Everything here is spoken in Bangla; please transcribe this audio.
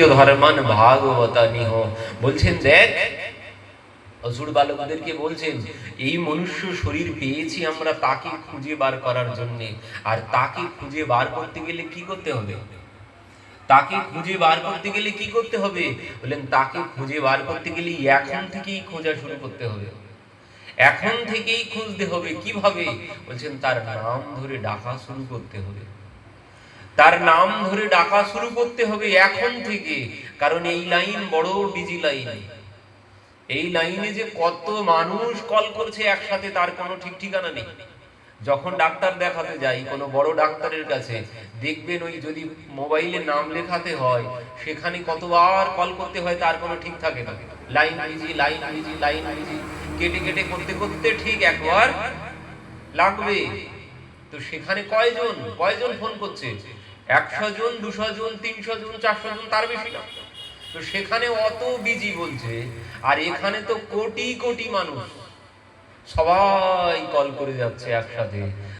ধর্মান ভাগবতানি হো। বলছেন দেখ, অসুর বালকদেরকে বলছেন, এই মনুষ্য শরীর পেয়েছি আমরা তাকে খুঁজে বার করার জন্য। আর তাকে খুঁজে বার করতে গেলে কি করতে হবে? তাকে খুঁজে বার করতে গেলে কি করতে হবে? বললেন তাকে খুঁজে বার করতে গেলে এখন থেকেই খোঁজা শুরু করতে হবে। এখন থেকেই খুঁজতে হবে। কিভাবে? বলছেন তার নাম ধরে ডাকা শুরু করতে হবে। তার নাম ধরে ডাকা শুরু করতে হবে এখন থেকে। কারণ এই লাইন বড় বিজি লাইন। এই লাইনে যে কত মানুষ কল করছে একসাথে তার কোনো ঠিক ঠিকানা নেই। যখন ডাক্তার দেখাতে যাই কোনো বড় ডাক্তারের কাছে, দেখবেন ওই যদি মোবাইলে নাম লেখাতে হয় সেখানে কতবার কল করতে হয় তার কোনো ঠিক থাকে না। Line busy, line busy, line busy, কেটে কেটে করতে করতে ঠিক একবার লাগবে। তো সেখানে কয়জন কয়জন ফোন করছে? 100 জন, 200 জন, 300 জন, 400 জন, তার বেশি না। তো সেখানে অত বিজি বলছে, আর এখানে তো কোটি কোটি মানুষ সবাই কল করে যাচ্ছে একসাথে।